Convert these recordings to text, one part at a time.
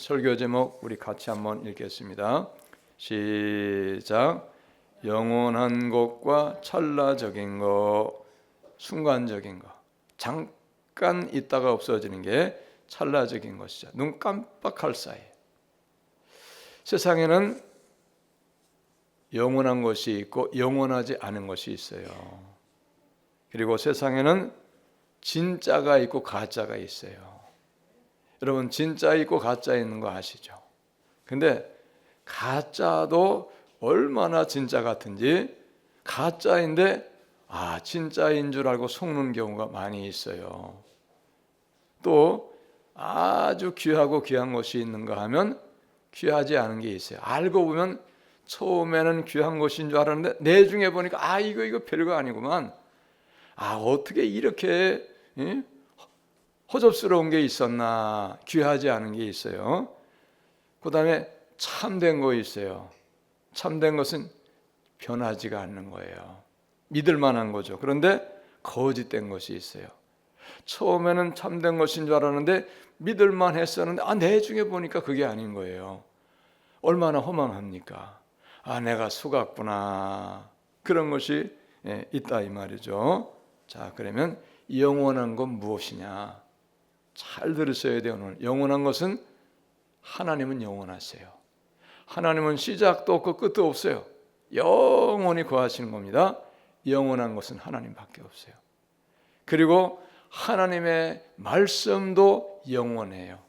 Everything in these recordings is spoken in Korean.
설교 제목 우리 같이 한번 읽겠습니다. 시작. 영원한 것과 찰나적인 것, 순간적인 것, 잠깐 있다가 없어지는 게 찰나적인 것이죠. 눈 깜빡할 사이. 세상에는 영원한 것이 있고 영원하지 않은 것이 있어요. 그리고 세상에는 진짜가 있고 가짜가 있어요. 여러분, 진짜 있고 가짜 있는 거 아시죠? 근데 가짜도 얼마나 진짜 같은지, 가짜인데 진짜인 줄 알고 속는 경우가 많이 있어요. 또 아주 귀하고 귀한 것이 있는가 하면 귀하지 않은 게 있어요. 알고 보면 처음에는 귀한 것인 줄 알았는데 내중에 보니까 이거 별거 아니구만. 어떻게 이렇게 허접스러운 게 있었나, 귀하지 않은 게 있어요. 그 다음에 참된 거 있어요. 참된 것은 변하지가 않는 거예요. 믿을 만한 거죠. 그런데 거짓된 것이 있어요. 처음에는 참된 것인 줄 알았는데 믿을만 했었는데 내중에 보니까 그게 아닌 거예요. 얼마나 허망합니까? 내가 속았구나. 그런 것이 있다 이 말이죠. 자, 그러면 영원한 건 무엇이냐? 잘 들으셔야 돼요. 오늘 영원한 것은, 하나님은 영원하세요. 하나님은 시작도 없고 끝도 없어요. 영원히 거하시는 겁니다. 영원한 것은 하나님밖에 없어요. 그리고 하나님의 말씀도 영원해요.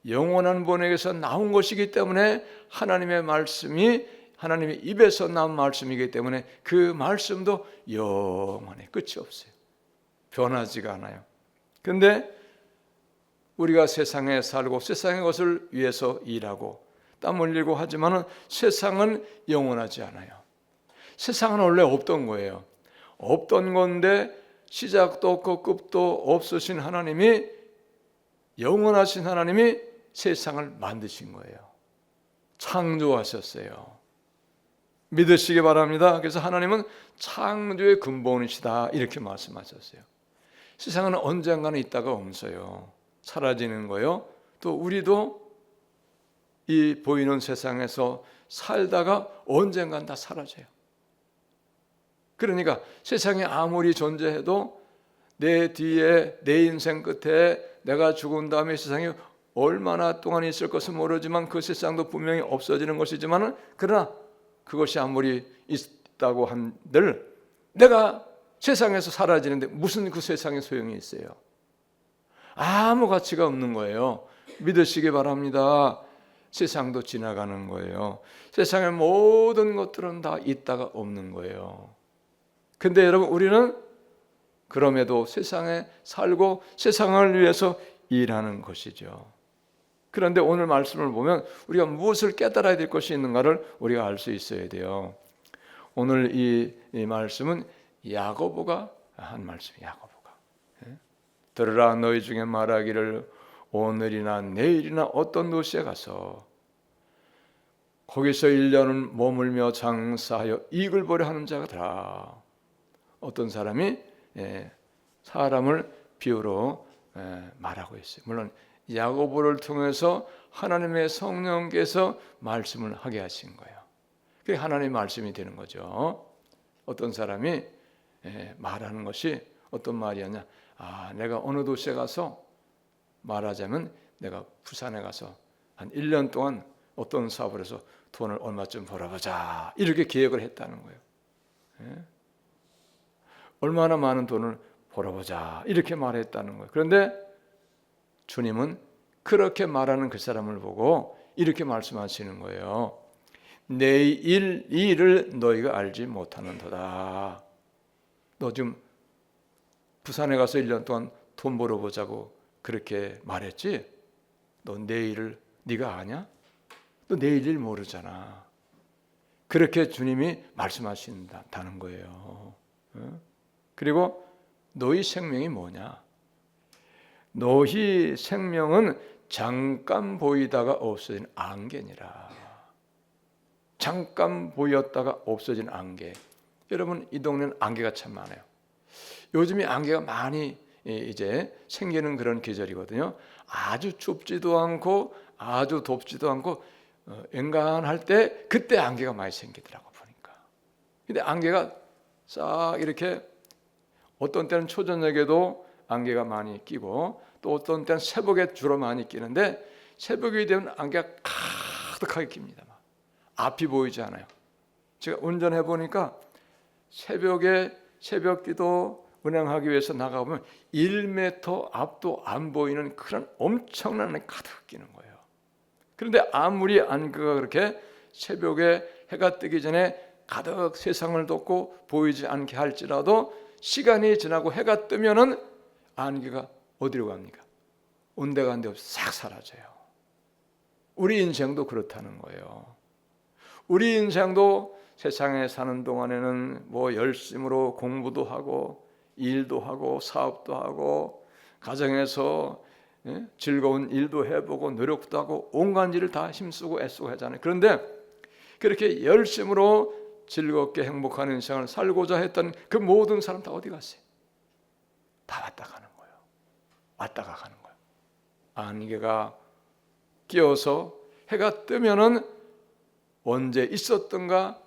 영원한 분에게서 나온 것이기 때문에 하나님의 말씀이 하나님의 입에서 나온 말씀이기 때문에 그 말씀도 영원해, 끝이 없어요. 변하지가 않아요. 그런데 우리가 세상에 살고 세상의 것을 위해서 일하고 땀 흘리고 하지만 세상은 영원하지 않아요. 세상은 원래 없던 거예요. 없던 건데 시작도 없고 끝도 없으신 하나님이, 영원하신 하나님이 세상을 만드신 거예요. 창조하셨어요. 믿으시기 바랍니다. 그래서 하나님은 창조의 근본이시다 이렇게 말씀하셨어요. 세상은 언젠가는 있다가 없어요. 사라지는 거예요. 또 우리도 이 보이는 세상에서 살다가 언젠간 다 사라져요. 그러니까 세상에 아무리 존재해도 내 뒤에, 내 인생 끝에 내가 죽은 다음에 세상에 얼마나 동안 있을 것은 모르지만 그 세상도 분명히 없어지는 것이지만, 그러나 그것이 아무리 있다고 한들 내가 세상에서 사라지는데 무슨 그 세상에 소용이 있어요? 아무 가치가 없는 거예요. 믿으시기 바랍니다. 세상도 지나가는 거예요. 세상의 모든 것들은 다 있다가 없는 거예요. 근데 여러분, 우리는 그럼에도 세상에 살고 세상을 위해서 일하는 것이죠. 그런데 오늘 말씀을 보면 우리가 무엇을 깨달아야 될 것이 있는가를 우리가 알 수 있어야 돼요. 오늘 이 말씀은 야고보가 한 말씀이에요. 야고보가. 들으라, 너희 중에 말하기를 오늘이나 내일이나 어떤 도시에 가서 거기서 1년은 머물며 장사하여 이익을 보려 하는 자가 어떤 사람이 사람을 비유로 말하고 있어요. 물론 야고보를 통해서 하나님의 성령께서 말씀을 하게 하신 거예요. 그게 하나님의 말씀이 되는 거죠. 어떤 사람이 말하는 것이 어떤 말이었냐? 내가 어느 도시에 가서, 말하자면 내가 부산에 가서 한 1년 동안 어떤 사업을 해서 돈을 얼마쯤 벌어보자 이렇게 계획을 했다는 거예요. 얼마나 많은 돈을 벌어보자 이렇게 말했다는 거예요. 그런데 주님은 그렇게 말하는 그 사람을 보고 이렇게 말씀하시는 거예요. 내일 이 일을 너희가 알지 못하는도다. 너 지금 부산에 가서 1년 동안 돈 벌어보자고 그렇게 말했지? 너 내일을 네가 아냐? 너 내일 일 모르잖아. 그렇게 주님이 말씀하신다는 거예요. 그리고 너희 생명이 뭐냐? 너희 생명은 잠깐 보이다가 없어진 안개니라. 잠깐 보였다가 없어진 안개. 여러분, 이 동네는 안개가 참 많아요. 요즘에 안개가 많이 이제 생기는 그런 계절이거든요. 아주 춥지도 않고 아주 덥지도 않고 엔간할 때 그때 안개가 많이 생기더라고 보니까. 근데 안개가 싹 이렇게 어떤 때는 초저녁에도 안개가 많이 끼고 또 어떤 때는 새벽에 주로 많이 끼는데 새벽이 되면 안개가 가득하게 낍니다. 앞이 보이지 않아요. 제가 운전해 보니까 새벽에 새벽기도 운행하기 위해서 나가보면 1m 앞도 안 보이는 그런 엄청난 안개 가득 끼는 거예요. 그런데 아무리 안개가 그렇게 새벽에 해가 뜨기 전에 가득 세상을 덮고 보이지 않게 할지라도 시간이 지나고 해가 뜨면은 안개가 어디로 갑니까? 온데간데 없이 싹 사라져요. 우리 인생도 그렇다는 거예요. 우리 인생도 세상에 사는 동안에는 뭐 열심으로 공부도 하고 일도 하고 사업도 하고 가정에서 즐거운 일도 해보고 노력도 하고 온갖 일을 다 힘쓰고 애쓰고 하잖아요. 그런데 그렇게 열심으로 즐겁게 행복한 인생을 살고자 했던 그 모든 사람 다 어디 갔어요? 다 왔다 가는 거예요. 왔다가 가는 거예요. 안개가 끼어서 해가 뜨면은 언제 있었던가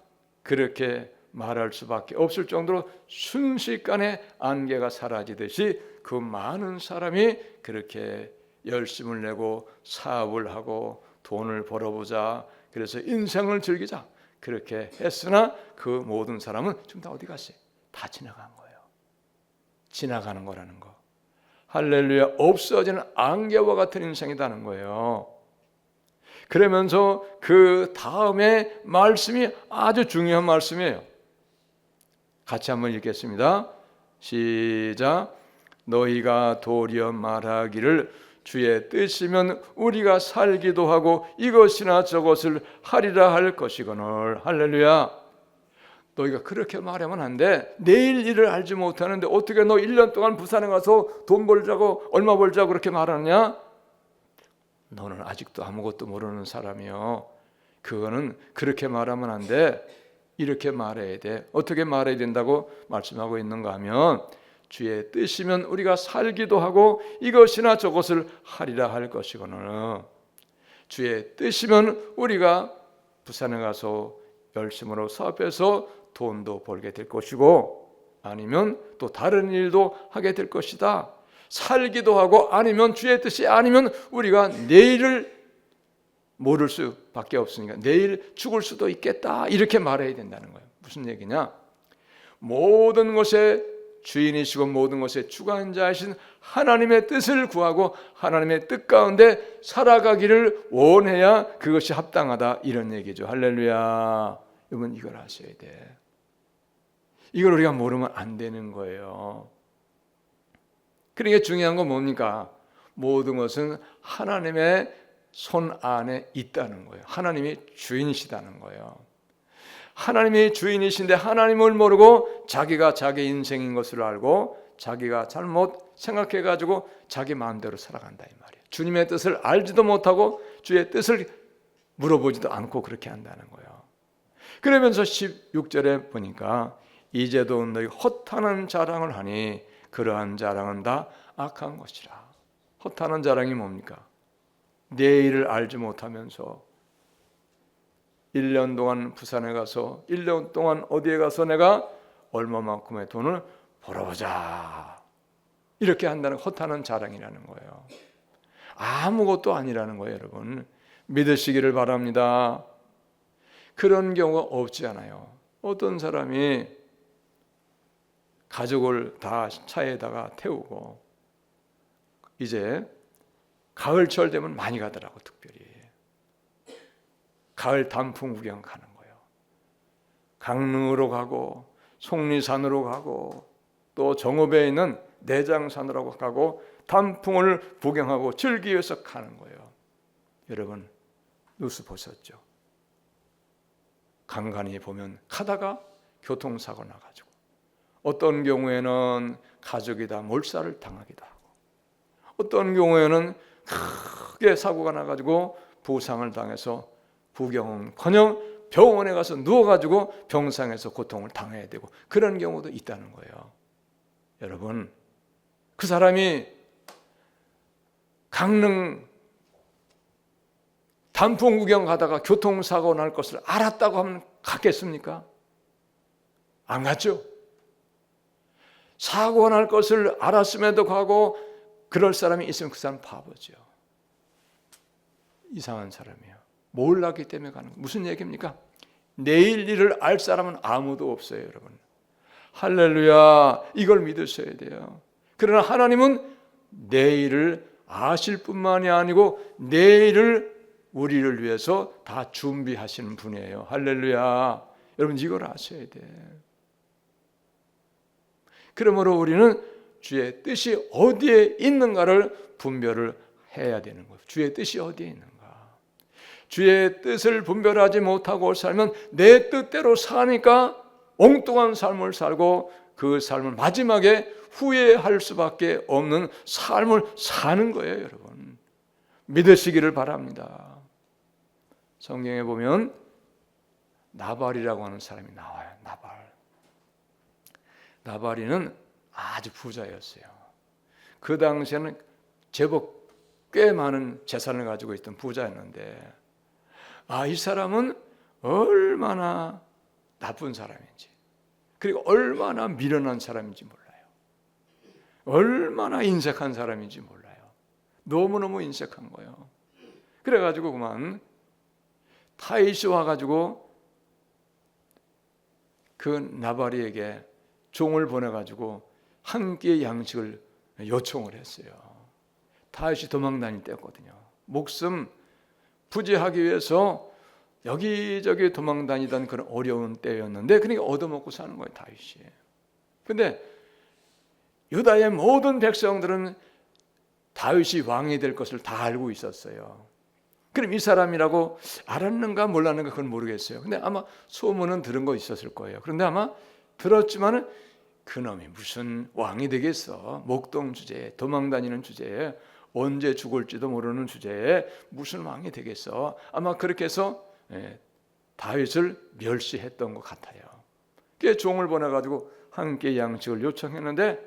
그렇게 말할 수밖에 없을 정도로 순식간에 안개가 사라지듯이 그 많은 사람이 그렇게 열심을 내고 사업을 하고 돈을 벌어보자, 그래서 인생을 즐기자 그렇게 했으나 그 모든 사람은 지금 다 어디 갔어요? 다 지나간 거예요. 지나가는 거라는 거. 할렐루야. 없어지는 안개와 같은 인생이라는 거예요. 그러면서 그 다음에 말씀이 아주 중요한 말씀이에요. 같이 한번 읽겠습니다. 시작. 너희가 도리어 말하기를 주의 뜻이면 우리가 살기도 하고 이것이나 저것을 하리라 할 것이거늘. 할렐루야. 너희가 그렇게 말하면 안 돼. 내일 일을 알지 못하는데 어떻게 너 1년 동안 부산에 가서 돈 벌자고 얼마 벌자고 그렇게 말하느냐? 너는 아직도 아무것도 모르는 사람이요. 그거는 그렇게 말하면 안 돼. 이렇게 말해야 돼. 어떻게 말해야 된다고 말씀하고 있는가 하면 주의 뜻이면 우리가 살기도 하고 이것이나 저것을 하리라 할 것이거늘. 주의 뜻이면 우리가 부산에 가서 열심으로 사업해서 돈도 벌게 될 것이고 아니면 또 다른 일도 하게 될 것이다. 살기도 하고 아니면 주의 뜻이 아니면 우리가 내일을 모를 수밖에 없으니까 내일 죽을 수도 있겠다 이렇게 말해야 된다는 거예요. 무슨 얘기냐? 모든 것의 주인이시고 모든 것의 주관자이신 하나님의 뜻을 구하고 하나님의 뜻 가운데 살아가기를 원해야 그것이 합당하다 이런 얘기죠. 할렐루야. 여러분 이걸 아셔야 돼. 이걸 우리가 모르면 안 되는 거예요. 그러니까 중요한 건 뭡니까? 모든 것은 하나님의 손 안에 있다는 거예요. 하나님이 주인이시다는 거예요. 하나님이 주인이신데 하나님을 모르고 자기가 자기 인생인 것을 알고 자기가 잘못 생각해가지고 자기 마음대로 살아간다 이 말이에요. 주님의 뜻을 알지도 못하고 주의 뜻을 물어보지도 않고 그렇게 한다는 거예요. 그러면서 16절에 보니까 이제도 너희 헛하는 자랑을 하니 그러한 자랑은 다 악한 것이라. 헛하는 자랑이 뭡니까? 내일을 알지 못하면서 1년 동안 부산에 가서 1년 동안 어디에 가서 내가 얼마만큼의 돈을 벌어보자 이렇게 한다는 헛하는 자랑이라는 거예요. 아무것도 아니라는 거예요. 여러분 믿으시기를 바랍니다. 그런 경우가 없지 않아요. 어떤 사람이 가족을 다 차에다가 태우고 이제 가을철 되면 많이 가더라고. 특별히 가을 단풍 구경 가는 거예요. 강릉으로 가고 속리산으로 가고 또 정읍에 있는 내장산으로 가고 단풍을 구경하고 즐기기 위해서 가는 거예요. 여러분 뉴스 보셨죠? 간간히 보면 가다가 교통사고 나가지고 어떤 경우에는 가족이 다 몰살을 당하기도 하고 어떤 경우에는 크게 사고가 나가지고 부상을 당해서 부경은커녕 병원에 가서 누워가지고 병상에서 고통을 당해야 되고 그런 경우도 있다는 거예요. 여러분 그 사람이 강릉 단풍 구경 가다가 교통사고 날 것을 알았다고 하면 갔겠습니까? 안 갔죠. 사고 날 것을 알았음에도 가고 그럴 사람이 있으면 그 사람 바보죠. 이상한 사람이에요. 몰랐기 때문에 가는 거예요. 무슨 얘기입니까? 내일 일을 알 사람은 아무도 없어요, 여러분. 할렐루야. 이걸 믿으셔야 돼요. 그러나 하나님은 내일을 아실 뿐만이 아니고 내일을 우리를 위해서 다 준비하시는 분이에요. 할렐루야. 여러분 이걸 아셔야 돼. 그러므로 우리는 주의 뜻이 어디에 있는가를 분별을 해야 되는 거예요. 주의 뜻이 어디에 있는가. 주의 뜻을 분별하지 못하고 살면 내 뜻대로 사니까 엉뚱한 삶을 살고 그 삶을 마지막에 후회할 수밖에 없는 삶을 사는 거예요, 여러분. 믿으시기를 바랍니다. 성경에 보면 나발이라고 하는 사람이 나와요. 나발이는 아주 부자였어요. 그 당시에는 제법 꽤 많은 재산을 가지고 있던 부자였는데 이 사람은 얼마나 나쁜 사람인지, 그리고 얼마나 미련한 사람인지 몰라요. 얼마나 인색한 사람인지 몰라요. 너무너무 인색한 거예요. 그래가지고 그만 타이시 와가지고 그 나발이에게 종을 보내가지고 한 끼의 양식을 요청을 했어요. 타이시 도망 다닐 때였거든요. 목숨 부지하기 위해서 여기저기 도망 다니던 그런 어려운 때였는데 그러니까 얻어먹고 사는 거예요, 다윗이. 근데 유다의 모든 백성들은 다윗이 왕이 될 것을 다 알고 있었어요. 그럼 이 사람이라고 알았는가 몰랐는가 그건 모르겠어요. 근데 아마 소문은 들은 거 있었을 거예요. 그런데 아마 들었지만은 그놈이 무슨 왕이 되겠어. 목동 주제에, 도망 다니는 주제에, 언제 죽을지도 모르는 주제에 무슨 왕이 되겠어. 아마 그렇게 해서 다윗을 멸시했던 것 같아요. 그게 종을 보내가지고 한 끼 양식을 요청했는데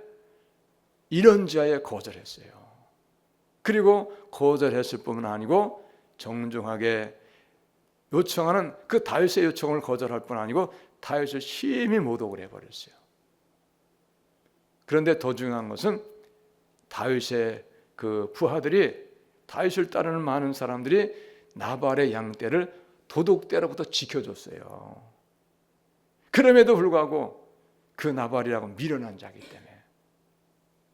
이런지하에 거절했어요. 그리고 거절했을 뿐만 아니고 정중하게 요청하는 그 다윗의 요청을 거절할 뿐 아니고 다윗을 심히 모독을 해버렸어요. 그런데 더 중요한 것은 다윗의 그 부하들이, 다윗을 따르는 많은 사람들이 나발의 양떼를 도둑떼로부터 지켜줬어요. 그럼에도 불구하고 그 나발이라고 미련한 자기 때문에,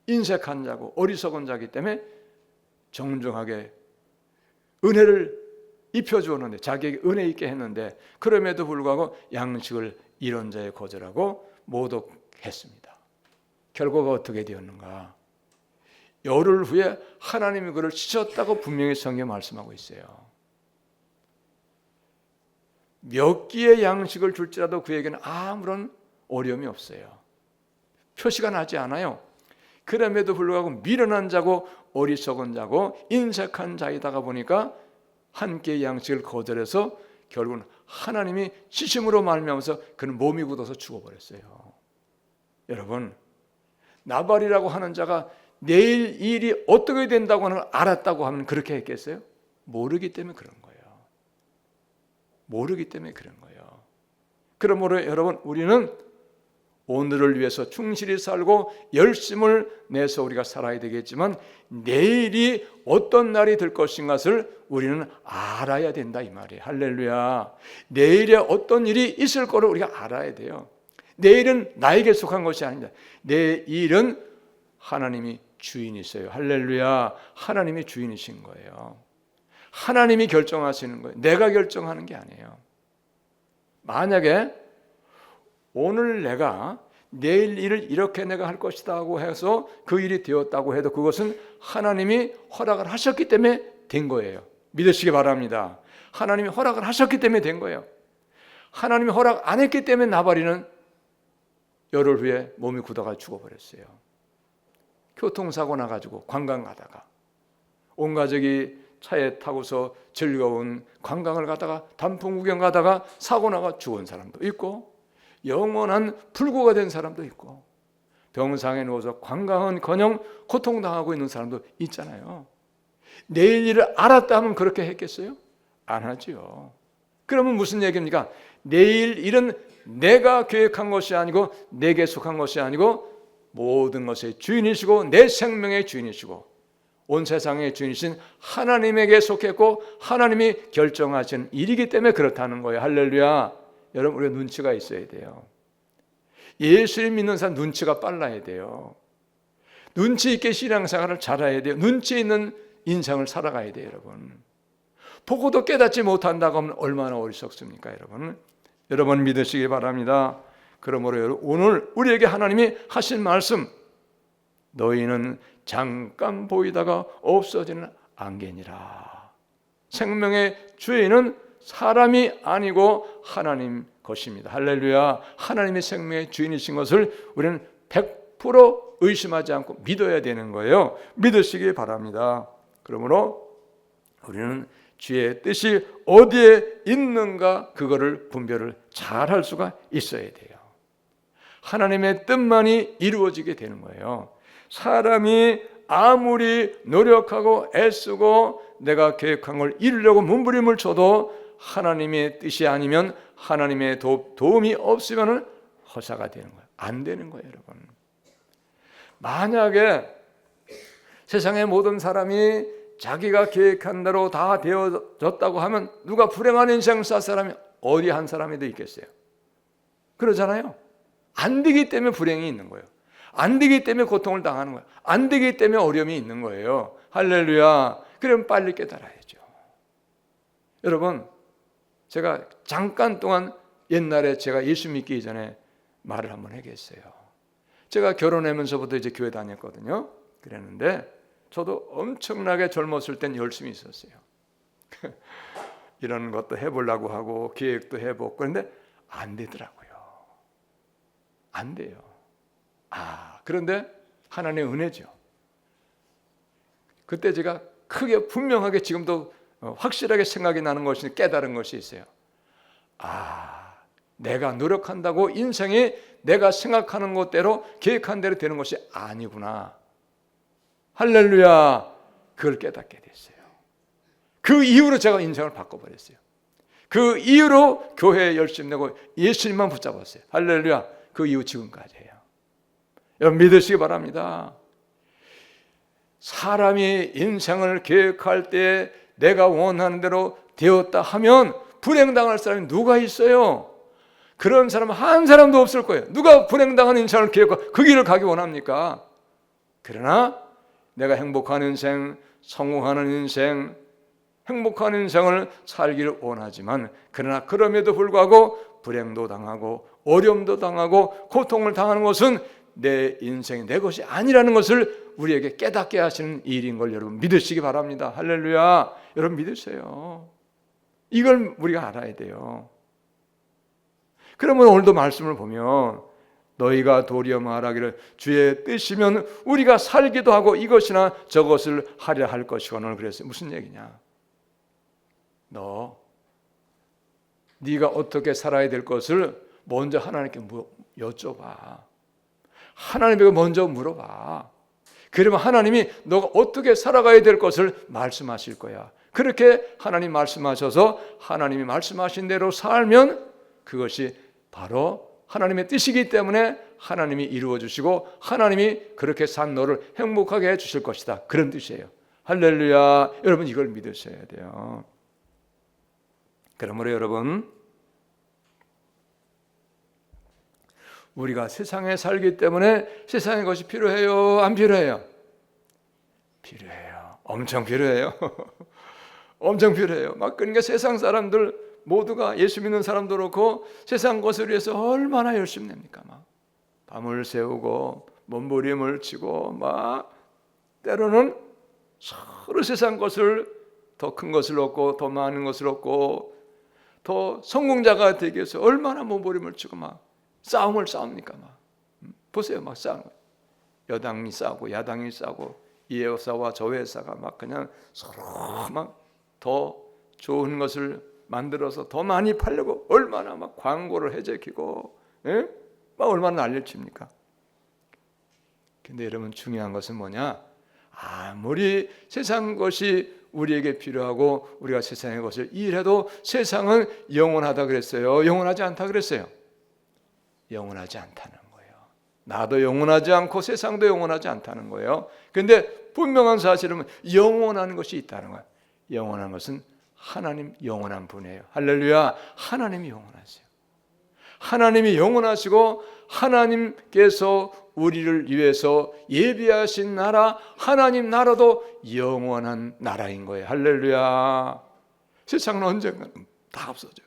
인색한 자고 어리석은 자기 때문에 정중하게 은혜를 입혀주었는데, 자기에게 은혜 있게 했는데 그럼에도 불구하고 양식을 이런 자에 거절하고 모독했습니다. 결과가 어떻게 되었는가? 열흘 후에 하나님이 그를 치셨다고 분명히 성경에 말씀하고 있어요. 몇 끼의 양식을 줄지라도 그에게는 아무런 어려움이 없어요. 표시가 나지 않아요. 그럼에도 불구하고 미련한 자고 어리석은 자고 인색한 자이다가 보니까 한 끼의 양식을 거절해서 결국은 하나님이 치심으로 말미암아서 그는 몸이 굳어서 죽어버렸어요. 여러분, 나발이라고 하는 자가 내일 일이 어떻게 된다고 하는 걸 알았다고 하면 그렇게 했겠어요? 모르기 때문에 그런 거예요. 모르기 때문에 그런 거예요. 그러므로 여러분, 우리는 오늘을 위해서 충실히 살고 열심을 내서 우리가 살아야 되겠지만 내일이 어떤 날이 될 것인가를 우리는 알아야 된다 이 말이에요. 할렐루야. 내일에 어떤 일이 있을 거를 우리가 알아야 돼요. 내일은 나에게 속한 것이 아닙니다. 내일은 하나님이 주인이세요. 할렐루야. 하나님이 주인이신 거예요. 하나님이 결정하시는 거예요. 내가 결정하는 게 아니에요. 만약에 오늘 내가 내일 일을 이렇게 내가 할 것이다 하고 해서 그 일이 되었다고 해도 그것은 하나님이 허락을 하셨기 때문에 된 거예요. 믿으시기 바랍니다. 하나님이 허락을 하셨기 때문에 된 거예요. 하나님이 허락 안 했기 때문에 나발이는 열흘 후에 몸이 굳어가 죽어버렸어요. 교통사고 나가지고 관광 가다가 온 가족이 차에 타고서 즐거운 관광을 가다가 단풍 구경 가다가 사고 나가 죽은 사람도 있고 영원한 불구가 된 사람도 있고 병상에 누워서 관광은커녕 고통당하고 있는 사람도 있잖아요. 내일 일을 알았다 하면 그렇게 했겠어요? 안 하지요. 그러면 무슨 얘기입니까? 내일 일은 내가 계획한 것이 아니고 내게 속한 것이 아니고 모든 것의 주인이시고 내 생명의 주인이시고 온 세상의 주인이신 하나님에게 속했고 하나님이 결정하신 일이기 때문에 그렇다는 거예요. 할렐루야. 여러분, 우리가 눈치가 있어야 돼요. 예수를 믿는 사람 눈치가 빨라야 돼요. 눈치 있게 신앙생활을 잘해야 돼요. 눈치 있는 인생을 살아가야 돼요. 여러분, 보고도 깨닫지 못한다고 하면 얼마나 어리석습니까? 여러분 믿으시기 바랍니다. 그러므로 오늘 우리에게 하나님이 하신 말씀, 너희는 잠깐 보이다가 없어지는 안개니라. 생명의 주인은 사람이 아니고 하나님 것입니다. 할렐루야. 하나님의 생명의 주인이신 것을 우리는 100% 의심하지 않고 믿어야 되는 거예요. 믿으시기 바랍니다. 그러므로 우리는 주의 뜻이 어디에 있는가 그거를 분별을 잘 할 수가 있어야 돼요. 하나님의 뜻만이 이루어지게 되는 거예요. 사람이 아무리 노력하고 애쓰고 내가 계획한 걸 이루려고 몸부림을 쳐도 하나님의 뜻이 아니면 하나님의 도움이 없으면 허사가 되는 거예요. 안 되는 거예요, 여러분. 만약에 세상의 모든 사람이 자기가 계획한 대로 다 되어졌다고 하면 누가 불행한 인생 살 사람이 어디 한 사람이도 있겠어요? 그러잖아요. 안 되기 때문에 불행이 있는 거예요. 안 되기 때문에 고통을 당하는 거예요. 안 되기 때문에 어려움이 있는 거예요. 할렐루야. 그럼 빨리 깨달아야죠. 여러분, 제가 잠깐 동안 옛날에 제가 예수 믿기 전에 말을 한번 해겠어요. 제가 결혼하면서부터 이제 교회 다녔거든요. 그랬는데 저도 엄청나게 젊었을 땐 열심히 있었어요. 이런 것도 해보려고 하고 계획도 해보고 그런데 안 되더라고요. 안 돼요. 그런데 하나님의 은혜죠. 그때 제가 크게 분명하게 지금도 확실하게 생각이 나는 것이 깨달은 것이 있어요. 내가 노력한다고 인생이 내가 생각하는 것대로 계획한 대로 되는 것이 아니구나. 할렐루야. 그걸 깨닫게 됐어요. 그 이후로 제가 인생을 바꿔버렸어요. 그 이후로 교회에 열심히 내고 예수님만 붙잡았어요. 할렐루야. 그 이후 지금까지예요. 여러분 믿으시기 바랍니다. 사람이 인생을 계획할 때 내가 원하는 대로 되었다 하면 불행당할 사람이 누가 있어요? 그런 사람 한 사람도 없을 거예요. 누가 불행당한 인생을 계획하고 그 길을 가기 원합니까? 그러나 내가 행복한 인생, 성공하는 인생, 행복한 인생을 살기를 원하지만 그러나 그럼에도 불구하고 불행도 당하고 어려움도 당하고 고통을 당하는 것은 내 인생이 내 것이 아니라는 것을 우리에게 깨닫게 하시는 일인 걸 여러분 믿으시기 바랍니다. 할렐루야. 여러분 믿으세요. 이걸 우리가 알아야 돼요. 그러면 오늘도 말씀을 보면 너희가 도리어 말하기를 주의 뜻이면 우리가 살기도 하고 이것이나 저것을 하려 할 것이거늘 그랬어요. 무슨 얘기냐? 네가 어떻게 살아야 될 것을 먼저 하나님께 여쭤봐. 하나님에게 먼저 물어봐. 그러면 하나님이 너가 어떻게 살아가야 될 것을 말씀하실 거야. 그렇게 하나님 말씀하셔서 하나님이 말씀하신 대로 살면 그것이 바로 하나님의 뜻이기 때문에 하나님이 이루어 주시고 하나님이 그렇게 산 너를 행복하게 해 주실 것이다. 그런 뜻이에요. 할렐루야. 여러분 이걸 믿으셔야 돼요. 그러므로 여러분 우리가 세상에 살기 때문에 세상의 것이 필요해요? 안 필요해요? 필요해요. 엄청 필요해요. 엄청 필요해요. 그러니까 세상 사람들 모두가 예수 믿는 사람도 그렇고 세상 것을 위해서 얼마나 열심히 냅니까? 밤을 새우고 몸부림을 치고 때로는 서로 세상 것을 더 큰 것을 얻고 더 많은 것을 얻고 더 성공자가 되기 위해서 얼마나 몸부림을 치고 싸움을 싸웁니까? 보세요. 싸우는 거예요. 여당이 싸우고 야당이 싸우고 이 회사와 저 회사가 그냥 서로 더 좋은 것을 만들어서 더 많이 팔려고 얼마나 광고를 해제키고 얼마나 난리를 칩니까? 근데 여러분 중요한 것은 뭐냐? 아무리 세상 것이 우리에게 필요하고 우리가 세상의 것을 일해도 세상은 영원하다 그랬어요? 영원하지 않다 그랬어요? 영원하지 않다는 거예요. 나도 영원하지 않고 세상도 영원하지 않다는 거예요. 그런데 분명한 사실은 영원한 것이 있다는 거예요. 영원한 것은 하나님 영원한 분이에요. 할렐루야. 하나님이 영원하세요. 하나님이 영원하시고 하나님께서 우리를 위해서 예비하신 나라, 하나님 나라도 영원한 나라인 거예요. 할렐루야. 세상은 언젠가는 다 없어져요.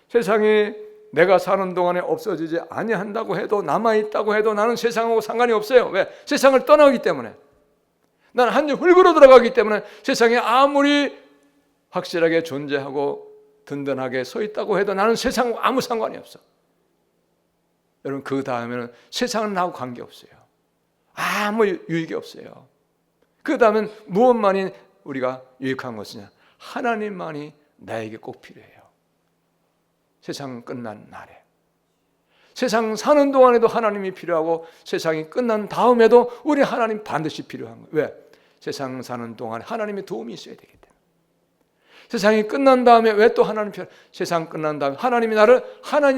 세상이 내가 사는 동안에 없어지지 아니한다고 해도, 남아있다고 해도 나는 세상하고 상관이 없어요. 왜? 세상을 떠나기 때문에. 나는 한 점 흙으로 들어가기 때문에 세상에 아무리 확실하게 존재하고 든든하게 서 있다고 해도 나는 세상하고 아무 상관이 없어. 여러분, 그 다음에는 세상은 나하고 관계없어요. 아무 유익이 없어요. 그 다음엔 무엇만이 우리가 유익한 것이냐? 하나님만이 나에게 꼭 필요해요. 세상 끝난 날에. 세상 사는 동안에도 하나님이 필요하고 세상이 끝난 다음에도 우리 하나님 반드시 필요한 거예요. 왜? 세상 사는 동안에 하나님의 도움이 있어야 되기 때문에. 세상이 끝난 다음에 왜 또 하나님 필요? 세상 끝난 다음에 하나님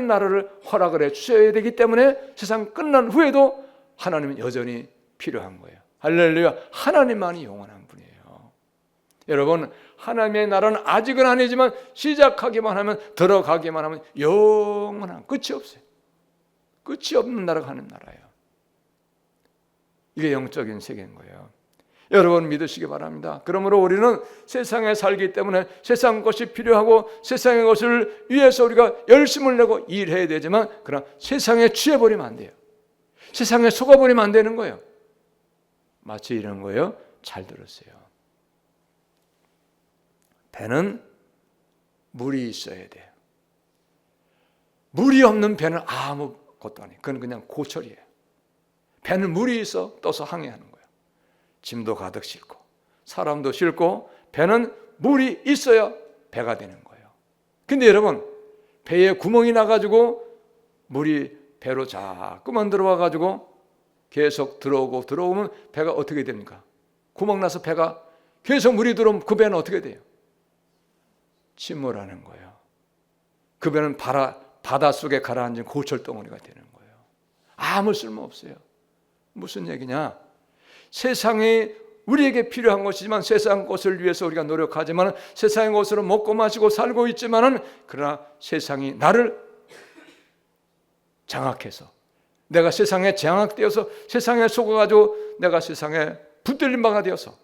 나라를 허락을 해 주셔야 되기 때문에 세상 끝난 후에도 하나님은 여전히 필요한 거예요. 할렐루야. 하나님만이 영원한 분이에요. 여러분, 하나님의 나라는 아직은 아니지만 시작하기만 하면, 들어가기만 하면 영원한, 끝이 없어요. 끝이 없는 나라가 하는 나라예요. 이게 영적인 세계인 거예요. 여러분, 믿으시기 바랍니다. 그러므로 우리는 세상에 살기 때문에 세상 것이 필요하고 세상의 것을 위해서 우리가 열심을 내고 일해야 되지만, 그러나 세상에 취해버리면 안 돼요. 세상에 속아버리면 안 되는 거예요. 마치 이런 거예요. 잘 들으세요. 배는 물이 있어야 돼요. 물이 없는 배는 아무것도 아니에요. 그건 그냥 고철이에요. 배는 물이 있어 떠서 항해하는 거예요. 짐도 가득 싣고 사람도 싣고, 배는 물이 있어야 배가 되는 거예요. 근데 여러분, 배에 구멍이 나가지고 물이 배로 자꾸만 들어와가지고 계속 들어오면 배가 어떻게 됩니까? 구멍 나서 배가 계속 물이 들어오면 그 배는 어떻게 돼요? 침몰하는 거예요. 그 배는 바닷속에 가라앉은 고철덩어리가 되는 거예요. 아무 쓸모 없어요. 무슨 얘기냐? 세상이 우리에게 필요한 것이지만, 세상 것을 위해서 우리가 노력하지만, 세상의 것으로 먹고 마시고 살고 있지만은, 그러나 세상이 나를 장악해서, 내가 세상에 장악되어서 세상에 속아가지고 내가 세상에 붙들린 바가 되어서,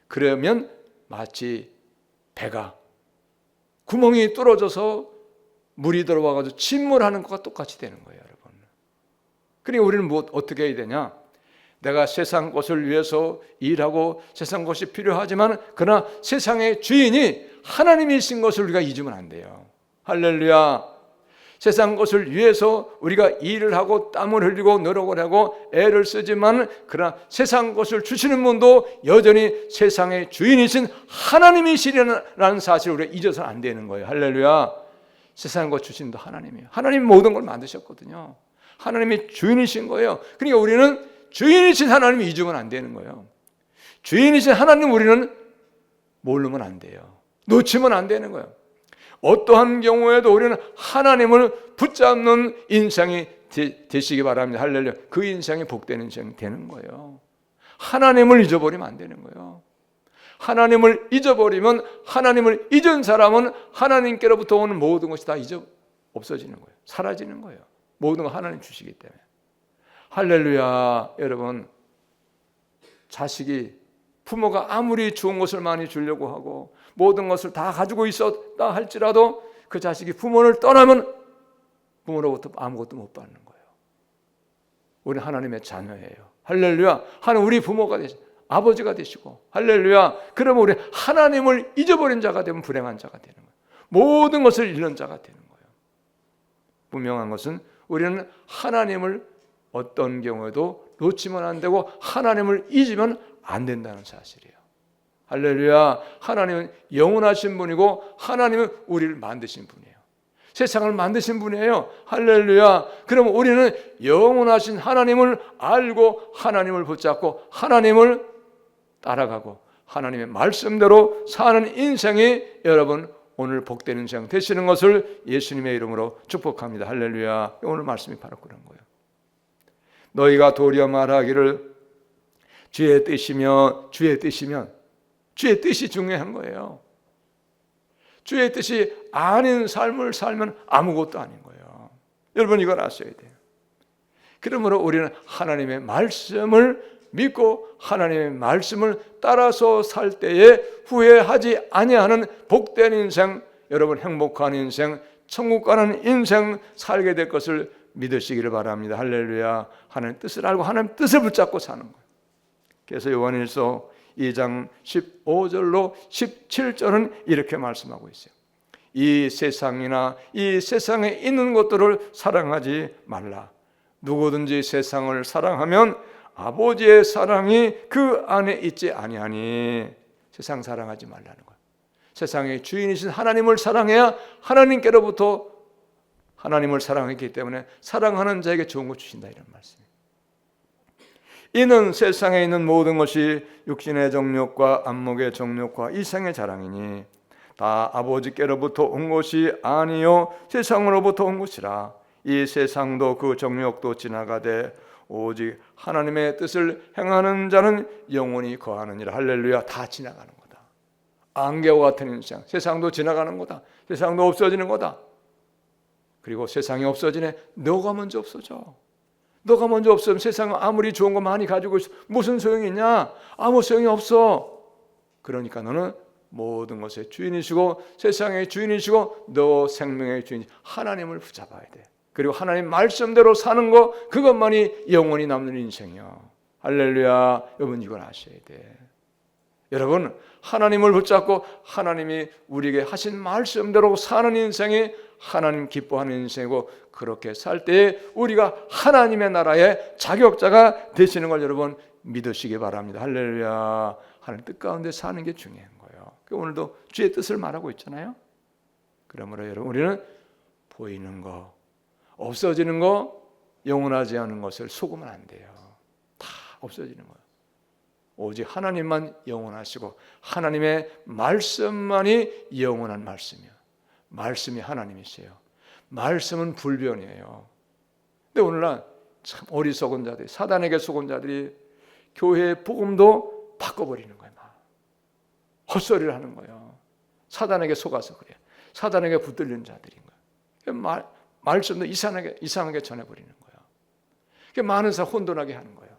그러면 마치 배가 구멍이 뚫어져서 물이 들어와가지고 침몰하는 것과 똑같이 되는 거예요, 여러분. 그러니까 우리는 어떻게 해야 되냐? 내가 세상 것을 위해서 일하고 세상 것이 필요하지만, 그러나 세상의 주인이 하나님이신 것을 우리가 잊으면 안 돼요. 할렐루야. 세상 것을 위해서 우리가 일을 하고 땀을 흘리고 노력을 하고 애를 쓰지만, 그러나 세상 것을 주시는 분도 여전히 세상의 주인이신 하나님이시라는 사실을 우리가 잊어서는 안 되는 거예요. 할렐루야. 세상 것 주신 분도 하나님이에요. 하나님이 모든 걸 만드셨거든요. 하나님이 주인이신 거예요. 그러니까 우리는 주인이신 하나님을 잊으면 안 되는 거예요. 주인이신 하나님 우리는 모르면 안 돼요. 놓치면 안 되는 거예요. 어떠한 경우에도 우리는 하나님을 붙잡는 인생이 되시기 바랍니다. 할렐루야. 그 인생이 복된 인생이 되는 거예요. 하나님을 잊어버리면 안 되는 거예요. 하나님을 잊어버리면, 하나님을 잊은 사람은 하나님께로부터 오는 모든 것이 다 없어지는 거예요. 사라지는 거예요. 모든 걸 하나님 주시기 때문에. 할렐루야. 여러분, 자식이, 부모가 아무리 좋은 것을 많이 주려고 하고 모든 것을 다 가지고 있었다 할지라도 그 자식이 부모를 떠나면 부모로부터 아무것도 못 받는 거예요. 우리는 하나님의 자녀예요. 할렐루야. 하나님 우리 부모가 되시고 아버지가 되시고, 할렐루야. 그러면 우리 하나님을 잊어버린 자가 되면 불행한 자가 되는 거예요. 모든 것을 잃는 자가 되는 거예요. 분명한 것은 우리는 하나님을 어떤 경우에도 놓치면 안 되고 하나님을 잊으면 안 된다는 사실이에요. 할렐루야. 하나님은 영원하신 분이고 하나님은 우리를 만드신 분이에요. 세상을 만드신 분이에요. 할렐루야. 그럼 우리는 영원하신 하나님을 알고 하나님을 붙잡고 하나님을 따라가고 하나님의 말씀대로 사는 인생이 여러분 오늘 복된 인생 되시는 것을 예수님의 이름으로 축복합니다. 할렐루야. 오늘 말씀이 바로 그런 거예요. 너희가 도리어 말하기를 주의 뜻이면 주의 뜻이 중요한 거예요. 주의 뜻이 아닌 삶을 살면 아무것도 아닌 거예요. 여러분 이걸 아셔야 돼요. 그러므로 우리는 하나님의 말씀을 믿고 하나님의 말씀을 따라서 살 때에 후회하지 아니하는 복된 인생, 여러분 행복한 인생, 천국 가는 인생 살게 될 것을 믿으시기를 바랍니다. 할렐루야. 하나님 뜻을 알고 하나님 뜻을 붙잡고 사는 거예요. 그래서 요한일서 2장 15절로 17절은 이렇게 말씀하고 있어요. 이 세상이나 이 세상에 있는 것들을 사랑하지 말라. 누구든지 세상을 사랑하면 아버지의 사랑이 그 안에 있지 아니하니. 세상 사랑하지 말라는 거예요. 세상의 주인이신 하나님을 사랑해야 하나님께로부터 하나님을 사랑했기 때문에 사랑하는 자에게 좋은 것 주신다, 이런 말씀이에요. 이는 세상에 있는 모든 것이 육신의 정욕과 안목의 정욕과 이생의 자랑이니 다 아버지께로부터 온 것이 아니요 세상으로부터 온 것이라. 이 세상도 그 정욕도 지나가되 오직 하나님의 뜻을 행하는 자는 영원히 거하느니라. 할렐루야. 다 지나가는 거다. 안개와 같은 인생. 세상도 지나가는 거다. 세상도 없어지는 거다. 그리고 세상이 없어지네. 너가 먼저 없어져. 너가 먼저 없으면 세상은 아무리 좋은 거 많이 가지고 있어 무슨 소용이 있냐? 아무 소용이 없어. 그러니까 너는 모든 것의 주인이시고 세상의 주인이시고 너 생명의 주인 하나님을 붙잡아야 돼. 그리고 하나님 말씀대로 사는 거, 그것만이 영원히 남는 인생이요. 할렐루야. 여러분 이걸 아셔야 돼. 여러분 하나님을 붙잡고 하나님이 우리에게 하신 말씀대로 사는 인생이 하나님 기뻐하는 인생이고, 그렇게 살 때에 우리가 하나님의 나라의 자격자가 되시는 걸 여러분 믿으시기 바랍니다. 할렐루야. 하나님 뜻 가운데 사는 게 중요한 거예요. 오늘도 주의 뜻을 말하고 있잖아요. 그러므로 여러분 우리는 보이는 거, 없어지는 거, 영원하지 않은 것을 속으면 안 돼요. 다 없어지는 거예요. 오직 하나님만 영원하시고 하나님의 말씀만이 영원한 말씀이에요. 말씀이 하나님이세요. 말씀은 불변이에요. 근데 오늘날 참 어리석은 자들이, 사단에게 속은 자들이 교회의 복음도 바꿔버리는 거예요. 막 헛소리를 하는 거예요. 사단에게 속아서 그래요. 사단에게 붙들린 자들인 거예요. 말씀도 이상하게 전해버리는 거예요. 많은 사람 혼돈하게 하는 거예요.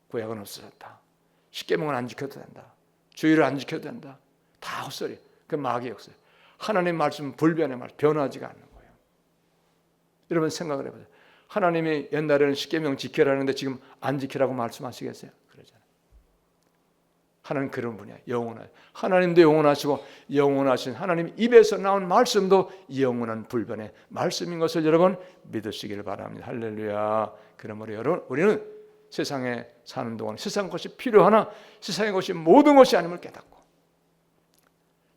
구약은 없어졌다. 십계명은 안 지켜도 된다. 주의를 안 지켜도 된다. 다 헛소리. 그 마귀의 역사. 하나님 말씀은 불변의 말, 변하지가 않는 거예요. 여러분 생각을 해보세요. 하나님이 옛날에는 십계명 지켜라는데 지금 안 지키라고 말씀하시겠어요? 그러잖아요. 하나님 그런 분이야. 영원하죠. 하나님도 영원하시고 영원하신 하나님 입에서 나온 말씀도 영원한 불변의 말씀인 것을 여러분 믿으시길 바랍니다. 할렐루야. 그러므로 여러분 우리는 세상에 사는 동안 세상 것이 필요하나 세상의 것이 모든 것이 아님을 깨닫고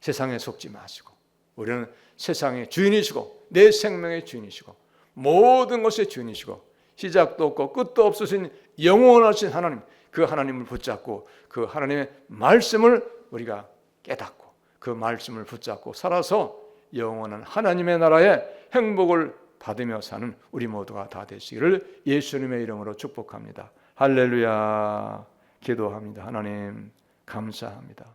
세상에 속지 마시고 우리는 세상의 주인이시고 내 생명의 주인이시고 모든 것의 주인이시고 시작도 없고 끝도 없으신 영원하신 하나님, 그 하나님을 붙잡고 그 하나님의 말씀을 우리가 깨닫고 그 말씀을 붙잡고 살아서 영원한 하나님의 나라의 행복을 받으며 사는 우리 모두가 다 되시기를 예수님의 이름으로 축복합니다. 할렐루야. 기도합니다. 하나님 감사합니다.